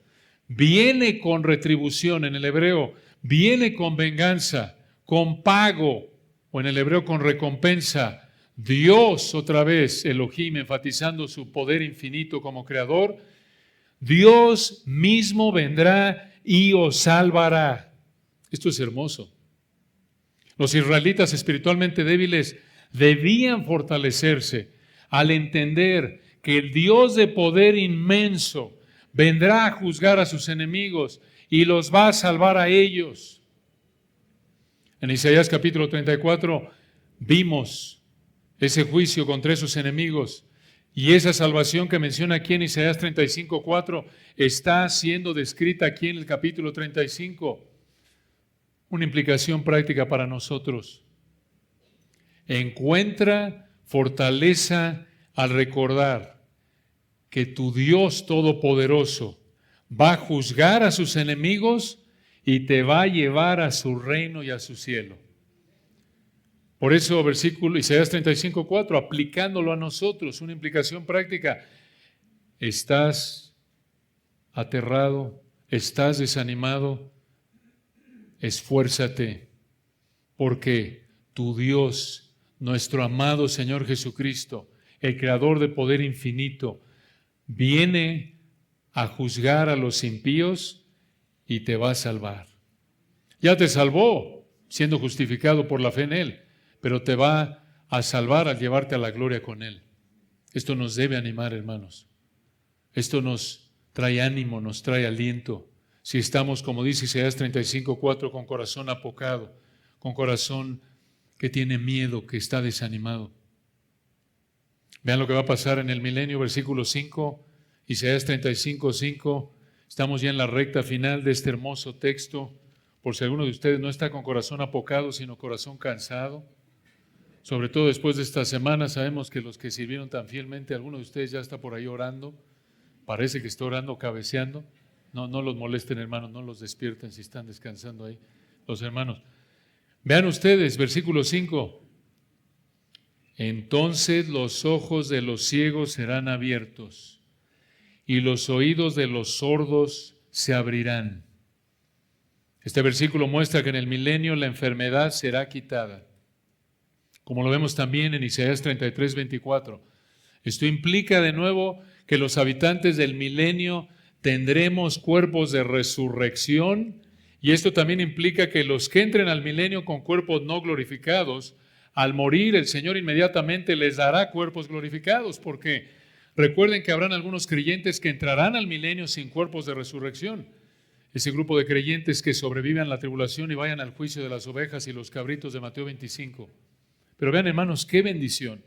viene con retribución, en el hebreo, viene con venganza, con pago, o en el hebreo con recompensa. Dios, otra vez, Elohim, enfatizando su poder infinito como creador, Dios mismo vendrá y os salvará. Esto es hermoso. Los israelitas espiritualmente débiles debían fortalecerse al entender que el Dios de poder inmenso vendrá a juzgar a sus enemigos y los va a salvar a ellos. En Isaías capítulo 34 vimos ese juicio contra esos enemigos y esa salvación que menciona aquí en Isaías 35:4 está siendo descrita aquí en el capítulo 35. Una implicación práctica para nosotros. Encuentra fortaleza al recordar que tu Dios Todopoderoso va a juzgar a sus enemigos y te va a llevar a su reino y a su cielo. Por eso, versículo Isaías 35:4, aplicándolo a nosotros, una implicación práctica. ¿Estás aterrado? ¿Estás desanimado? Esfuérzate, porque tu Dios, nuestro amado Señor Jesucristo, el Creador de poder infinito, viene a juzgar a los impíos y te va a salvar. Ya te salvó, siendo justificado por la fe en Él, pero te va a salvar al llevarte a la gloria con Él. Esto nos debe animar, hermanos. Esto nos trae ánimo, nos trae aliento. Si estamos, como dice Isaías 35:4, con corazón apocado, con corazón que tiene miedo, que está desanimado. Vean lo que va a pasar en el milenio, versículo 5, Isaías 35:5. Estamos ya en la recta final de este hermoso texto. por si alguno de ustedes no está con corazón apocado, sino corazón cansado. Sobre todo después de esta semana, sabemos que los que sirvieron tan fielmente, alguno de ustedes ya está por ahí orando, parece que está orando, cabeceando. No los molesten, hermanos, no los despierten si están descansando ahí, los hermanos. Vean ustedes, versículo 5. Entonces los ojos de los ciegos serán abiertos y los oídos de los sordos se abrirán. Este versículo muestra que en el milenio la enfermedad será quitada, como lo vemos también en Isaías 33, 24. Esto implica de nuevo que los habitantes del milenio tendremos cuerpos de resurrección, y esto también implica que los que entren al milenio con cuerpos no glorificados, al morir el Señor inmediatamente les dará cuerpos glorificados, porque recuerden que habrán algunos creyentes que entrarán al milenio sin cuerpos de resurrección. Ese grupo de creyentes que sobrevivan la tribulación y vayan al juicio de las ovejas y los cabritos de Mateo 25. Pero vean, hermanos, qué bendición.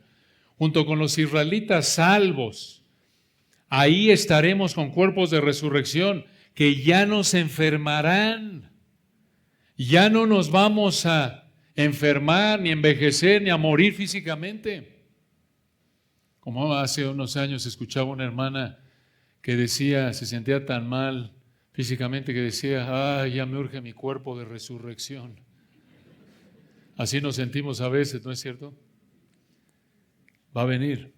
Junto con los israelitas salvos, ahí estaremos con cuerpos de resurrección que ya nos enfermarán. Ya no nos vamos a enfermar, ni envejecer, ni a morir físicamente. Como hace unos años escuchaba una hermana que decía, se sentía tan mal físicamente que decía, ya me urge mi cuerpo de resurrección. Así nos sentimos a veces, ¿no es cierto? Va a venir.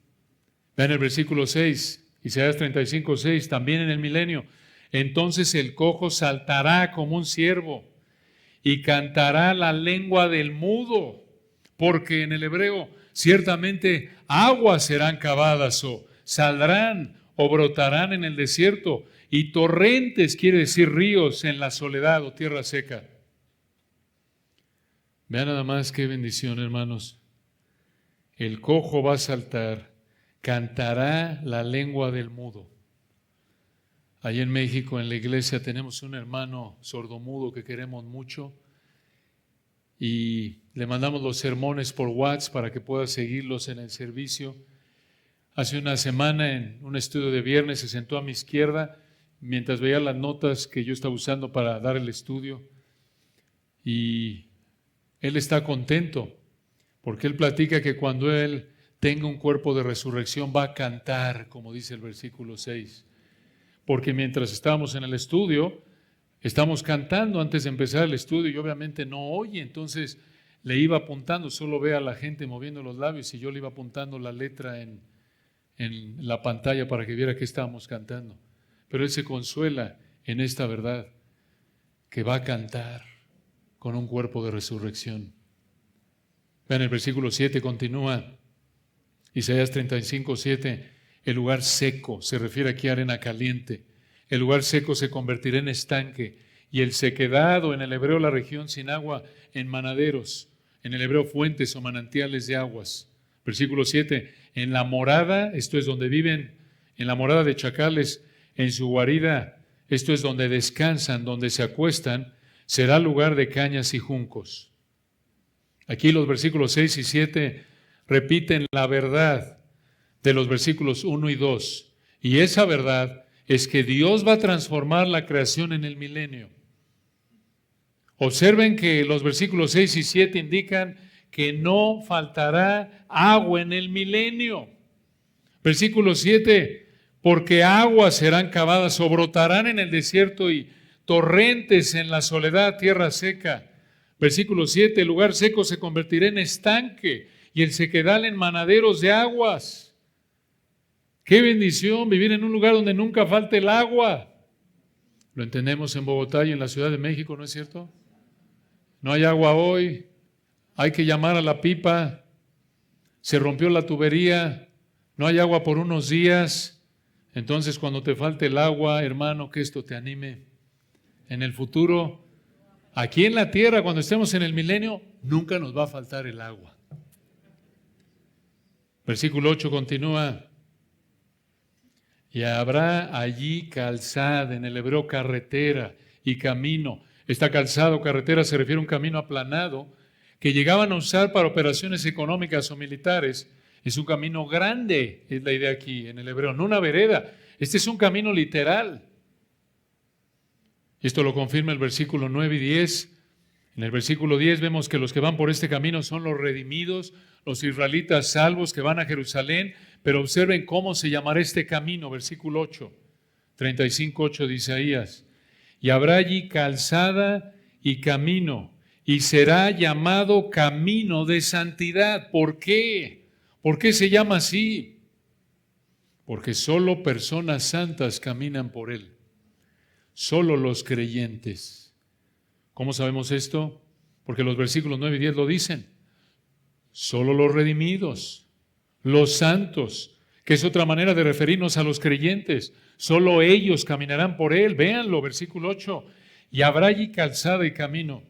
Vean el versículo 6, Isaías 35, 6, también en el milenio. Entonces el cojo saltará como un ciervo y cantará la lengua del mudo, porque en el hebreo ciertamente aguas serán cavadas o saldrán o brotarán en el desierto, y torrentes, quiere decir ríos, en la soledad o tierra seca. Vean nada más qué bendición, hermanos. El cojo va a saltar, cantará la lengua del mudo. Allí en México, en la iglesia, tenemos un hermano sordomudo que queremos mucho y le mandamos los sermones por WhatsApp para que pueda seguirlos en el servicio. Hace una semana, en un estudio de viernes, se sentó a mi izquierda mientras veía las notas que yo estaba usando para dar el estudio, y él está contento porque él platica que cuando él tenga un cuerpo de resurrección va a cantar, como dice el versículo 6. Porque mientras estábamos en el estudio, estamos cantando antes de empezar el estudio y obviamente no oye, entonces le iba apuntando, solo ve a la gente moviendo los labios y yo le iba apuntando la letra en la pantalla para que viera que estábamos cantando. Pero él se consuela en esta verdad, que va a cantar con un cuerpo de resurrección. Vean, el versículo 7 continúa, Isaías 35, 7, el lugar seco, se refiere aquí a arena caliente, el lugar seco se convertirá en estanque, y el sequedad, o en el hebreo la región sin agua, en manaderos, en el hebreo fuentes o manantiales de aguas. Versículo 7, en la morada, esto es donde viven, en la morada de chacales, en su guarida, esto es donde descansan, donde se acuestan, será lugar de cañas y juncos. Aquí los versículos 6 y 7 repiten la verdad de los versículos 1 y 2. Y esa verdad es que Dios va a transformar la creación en el milenio. Observen que los versículos 6 y 7 indican que no faltará agua en el milenio. Versículo 7, porque aguas serán cavadas o brotarán en el desierto y torrentes en la soledad, tierra seca. Versículo 7, el lugar seco se convertirá en estanque y el sequedal en manaderos de aguas. Qué bendición vivir en un lugar donde nunca falte el agua. Lo entendemos en Bogotá y en la Ciudad de México, ¿no es cierto? No hay agua hoy, hay que llamar a la pipa, se rompió la tubería, no hay agua por unos días. Entonces, cuando te falte el agua, hermano, que esto te anime. En el futuro, aquí en la tierra, cuando estemos en el milenio, nunca nos va a faltar el agua. Versículo 8 continúa. Y habrá allí calzada, en el hebreo carretera y camino. Esta calzada o carretera se refiere a un camino aplanado que llegaban a usar para operaciones económicas o militares. Es un camino grande, es la idea aquí en el hebreo, no una vereda. Este es un camino literal. Esto lo confirma el versículo 9 y 10. En el versículo 10 vemos que los que van por este camino son los redimidos, los israelitas salvos que van a Jerusalén, pero observen cómo se llamará este camino, versículo 8, 35:8 de Isaías. Y habrá allí calzada y camino, y será llamado camino de santidad. ¿Por qué? ¿Por qué se llama así? Porque solo personas santas caminan por él, solo los creyentes. ¿Cómo sabemos esto? Porque los versículos 9 y 10 lo dicen. Solo los redimidos, los santos, que es otra manera de referirnos a los creyentes. Solo ellos caminarán por él. Véanlo, versículo 8. Y habrá allí calzada y camino,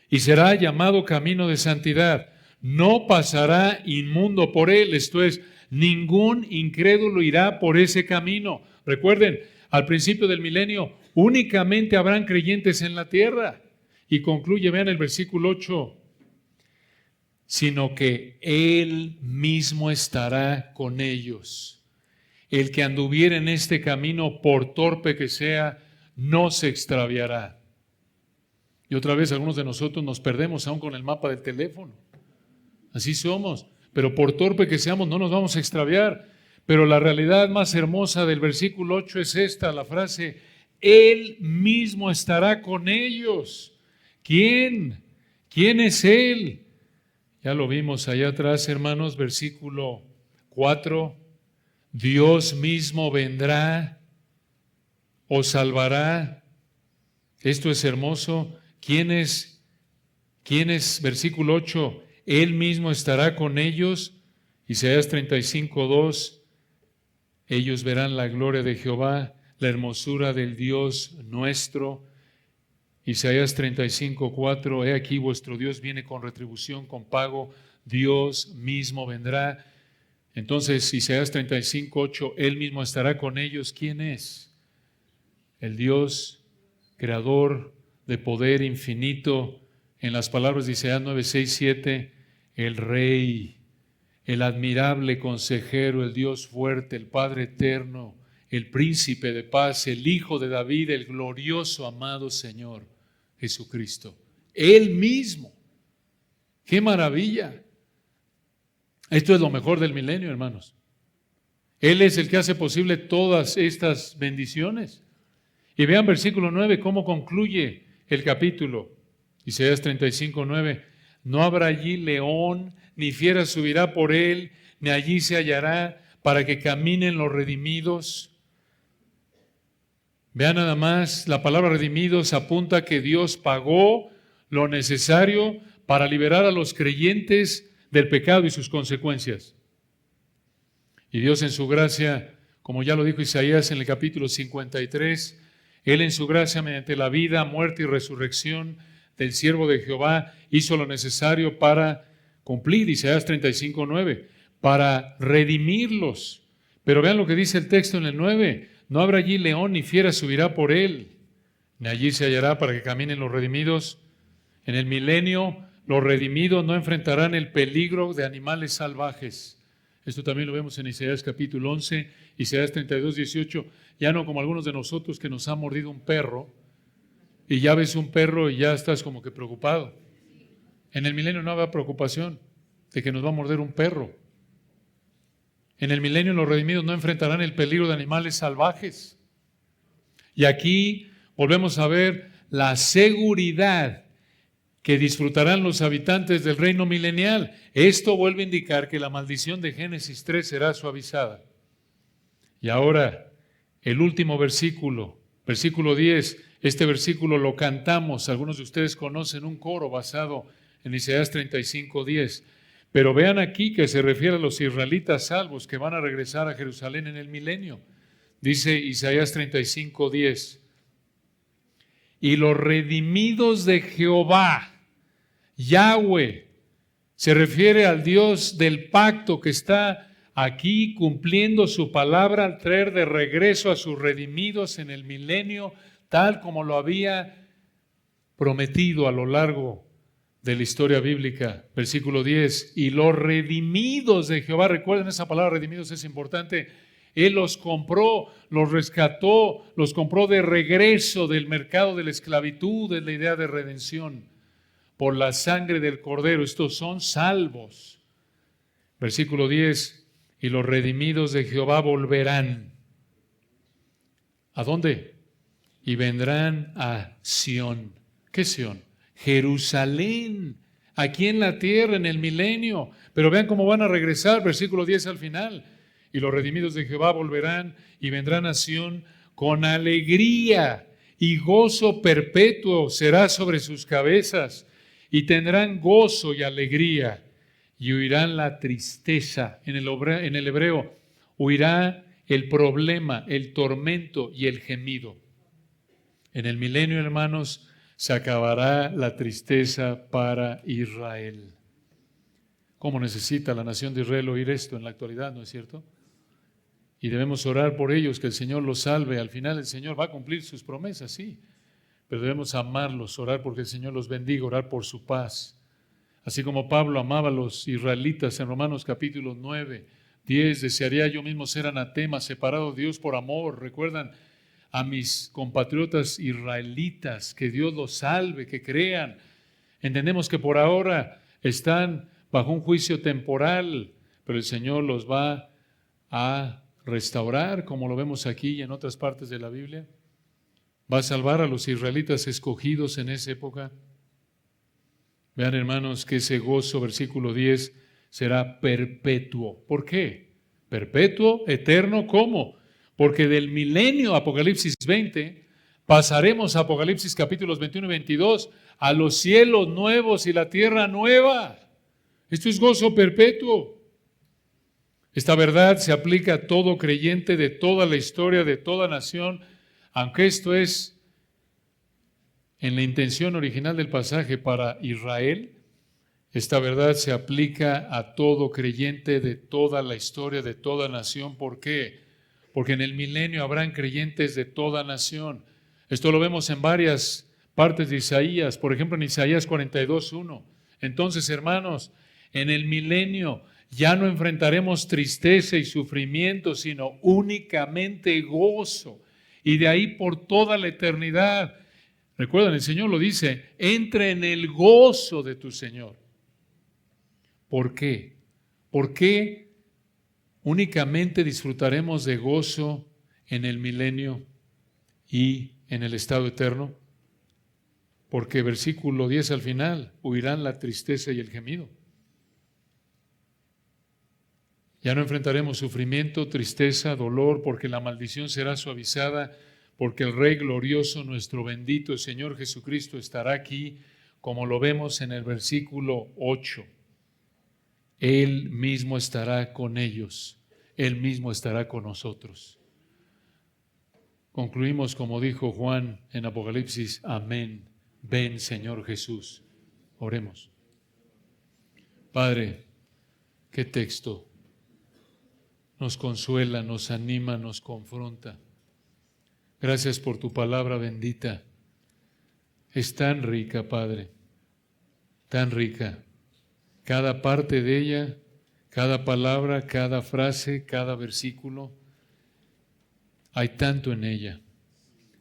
y será llamado camino de santidad. No pasará inmundo por él, esto es, ningún incrédulo irá por ese camino. Recuerden, al principio del milenio únicamente habrán creyentes en la tierra. Y concluye, vean el versículo 8, sino que Él mismo estará con ellos. El que anduviere en este camino, por torpe que sea, no se extraviará. Y otra vez algunos de nosotros nos perdemos aún con el mapa del teléfono. Así somos, pero por torpe que seamos no nos vamos a extraviar. Pero la realidad más hermosa del versículo 8 es esta, la frase, Él mismo estará con ellos. ¿Quién? ¿Quién es Él? Ya lo vimos allá atrás, hermanos, versículo 4. Dios mismo vendrá, os salvará. Esto es hermoso. ¿Quién es? Versículo 8. Él mismo estará con ellos. Isaías 35:2. Ellos verán la gloria de Jehová, la hermosura del Dios nuestro. Isaías 35:4. He aquí vuestro Dios viene con retribución, con pago. Dios mismo vendrá. Entonces, Isaías 35:8. Él mismo estará con ellos. ¿Quién es? El Dios creador de poder infinito. En las palabras de Isaías 9:6-7, el Rey, el admirable consejero, el Dios fuerte, el Padre eterno, el príncipe de paz, el Hijo de David, el glorioso amado Señor Jesucristo. Él mismo. ¡Qué maravilla! Esto es lo mejor del milenio, hermanos. Él es el que hace posible todas estas bendiciones. Y vean versículo 9, cómo concluye el capítulo. Isaías 35:9. No habrá allí león, ni fiera subirá por él, ni allí se hallará para que caminen los redimidos. Vean nada más, la palabra redimidos apunta que Dios pagó lo necesario para liberar a los creyentes del pecado y sus consecuencias. Y Dios en su gracia, como ya lo dijo Isaías en el capítulo 53, Él en su gracia, mediante la vida, muerte y resurrección del siervo de Jehová, hizo lo necesario para cumplir, Isaías 35:9, para redimirlos. Pero vean lo que dice el texto en el 9, no habrá allí león ni fiera subirá por él, ni allí se hallará para que caminen los redimidos. En el milenio, los redimidos no enfrentarán el peligro de animales salvajes. Esto también lo vemos en Isaías capítulo 11, Isaías 32:18, ya no como algunos de nosotros que nos ha mordido un perro, y ya ves un perro y ya estás como que preocupado. En el milenio no habrá preocupación de que nos va a morder un perro. En el milenio los redimidos no enfrentarán el peligro de animales salvajes. Y aquí volvemos a ver la seguridad que disfrutarán los habitantes del reino milenial. Esto vuelve a indicar que la maldición de Génesis 3 será suavizada. Y ahora, el último versículo, versículo 10, este versículo lo cantamos, algunos de ustedes conocen un coro basado en Isaías 35:10, pero vean aquí que se refiere a los israelitas salvos que van a regresar a Jerusalén en el milenio. Dice Isaías 35:10, y los redimidos de Jehová, Yahweh, se refiere al Dios del pacto que está aquí cumpliendo su palabra al traer de regreso a sus redimidos en el milenio, tal como lo había prometido a lo largo de la historia bíblica. Versículo 10, y los redimidos de Jehová, recuerden esa palabra redimidos, es importante. Él los compró, los rescató, los compró de regreso del mercado de la esclavitud, de la idea de redención, por la sangre del Cordero. Estos son salvos. Versículo 10, y los redimidos de Jehová volverán. ¿A dónde? Y vendrán a Sión. ¿Qué Sión? Jerusalén, aquí en la tierra, en el milenio. Pero vean cómo van a regresar, versículo 10 al final. Y los redimidos de Jehová volverán y vendrán a Sión con alegría, y gozo perpetuo será sobre sus cabezas, y tendrán gozo y alegría, y huirán la tristeza. En el hebreo, huirá el problema, el tormento y el gemido. En el milenio, hermanos, se acabará la tristeza para Israel. ¿Cómo necesita la nación de Israel oír esto en la actualidad, no es cierto? Y debemos orar por ellos, que el Señor los salve. Al final el Señor va a cumplir sus promesas, sí, pero debemos amarlos, orar porque el Señor los bendiga, orar por su paz. Así como Pablo amaba a los israelitas en Romanos capítulo 9, 10, desearía yo mismo ser anatema, separado de Dios por amor. Recuerdan a mis compatriotas israelitas, que Dios los salve, que crean. Entendemos que por ahora están bajo un juicio temporal, pero el Señor los va a restaurar, como lo vemos aquí y en otras partes de la Biblia. Va a salvar a los israelitas escogidos en esa época. Vean, hermanos, que ese gozo, versículo 10, será perpetuo. ¿Por qué? Perpetuo, eterno, ¿cómo? Porque del milenio, Apocalipsis 20, pasaremos a Apocalipsis capítulos 21 y 22, a los cielos nuevos y la tierra nueva. Esto es gozo perpetuo. Esta verdad se aplica a todo creyente de toda la historia, de toda nación, aunque esto es en la intención original del pasaje para Israel. Esta verdad se aplica a todo creyente de toda la historia, de toda nación. ¿Por qué? Porque en el milenio habrán creyentes de toda nación. Esto lo vemos en varias partes de Isaías, por ejemplo en Isaías 42:1. Entonces, hermanos, en el milenio ya no enfrentaremos tristeza y sufrimiento, sino únicamente gozo. Y de ahí por toda la eternidad. Recuerden, el Señor lo dice, entra en el gozo de tu Señor. ¿Por qué? ¿Por qué únicamente disfrutaremos de gozo en el milenio y en el estado eterno? Porque versículo 10 al final, huirán la tristeza y el gemido. Ya no enfrentaremos sufrimiento, tristeza, dolor, porque la maldición será suavizada, porque el Rey glorioso, nuestro bendito Señor Jesucristo, estará aquí, como lo vemos en el versículo 8. Él mismo estará con ellos, Él mismo estará con nosotros. Concluimos como dijo Juan en Apocalipsis, amén. Ven, Señor Jesús. Oremos. Padre, qué texto. Nos consuela, nos anima, nos confronta. Gracias por tu palabra bendita. Es tan rica, Padre, tan rica. Cada parte de ella, cada palabra, cada frase, cada versículo, hay tanto en ella.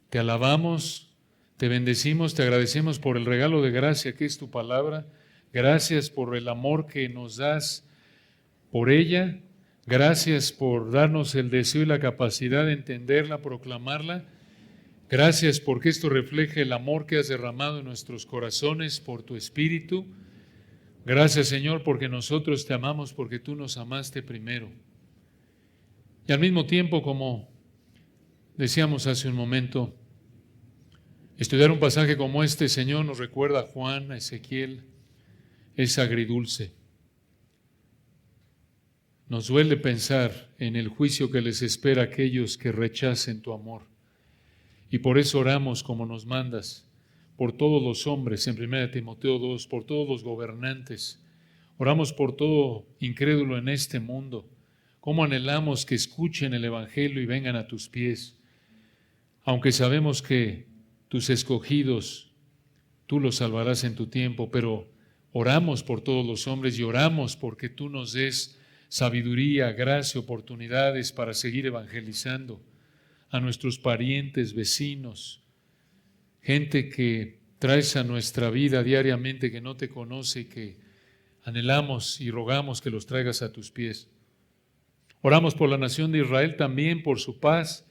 Te alabamos, te bendecimos, te agradecemos por el regalo de gracia que es tu palabra. Gracias por el amor que nos das por ella. Gracias por darnos el deseo y la capacidad de entenderla, proclamarla. Gracias porque esto refleja el amor que has derramado en nuestros corazones por tu Espíritu. Gracias, Señor, porque nosotros te amamos, porque tú nos amaste primero. Y al mismo tiempo, como decíamos hace un momento, estudiar un pasaje como este, Señor, nos recuerda a Juan, a Ezequiel, es agridulce. Nos duele pensar en el juicio que les espera a aquellos que rechacen tu amor. Y por eso oramos como nos mandas, por todos los hombres, en 1 Timoteo 2, por todos los gobernantes. Oramos por todo incrédulo en este mundo. Cómo anhelamos que escuchen el Evangelio y vengan a tus pies. Aunque sabemos que tus escogidos, tú los salvarás en tu tiempo, pero oramos por todos los hombres y oramos porque tú nos des sabiduría, gracia, oportunidades para seguir evangelizando a nuestros parientes, vecinos, gente que traes a nuestra vida diariamente que no te conoce y que anhelamos y rogamos que los traigas a tus pies. Oramos por la nación de Israel también, por su paz.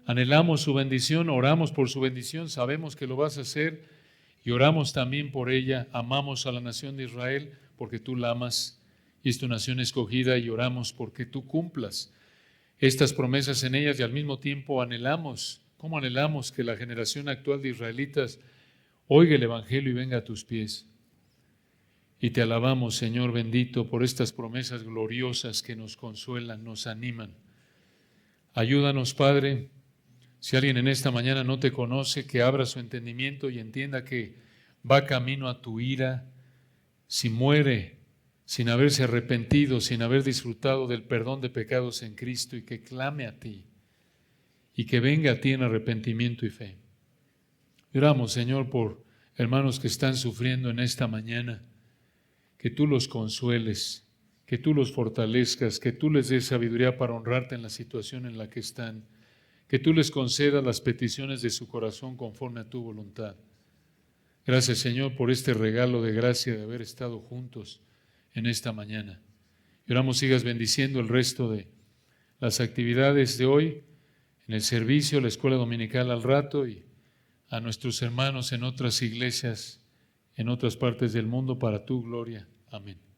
Anhelamos su bendición, oramos por su bendición, sabemos que lo vas a hacer y oramos también por ella. Amamos a la nación de Israel porque tú la amas y es tu nación escogida y oramos porque tú cumplas estas promesas en ellas y al mismo tiempo anhelamos, ¿cómo anhelamos que la generación actual de israelitas oiga el Evangelio y venga a tus pies? Y te alabamos, Señor bendito, por estas promesas gloriosas que nos consuelan, nos animan. Ayúdanos, Padre, si alguien en esta mañana no te conoce, que abra su entendimiento y entienda que va camino a tu ira, si muere sin haberse arrepentido, sin haber disfrutado del perdón de pecados en Cristo, y que clame a ti, y que venga a ti en arrepentimiento y fe. Oramos, Señor, por hermanos que están sufriendo en esta mañana, que tú los consueles, que tú los fortalezcas, que tú les des sabiduría para honrarte en la situación en la que están, que tú les concedas las peticiones de su corazón conforme a tu voluntad. Gracias, Señor, por este regalo de gracia de haber estado juntos en esta mañana. Y oramos sigas bendiciendo el resto de las actividades de hoy, en el servicio, la escuela dominical al rato y a nuestros hermanos en otras iglesias, en otras partes del mundo, para tu gloria. Amén.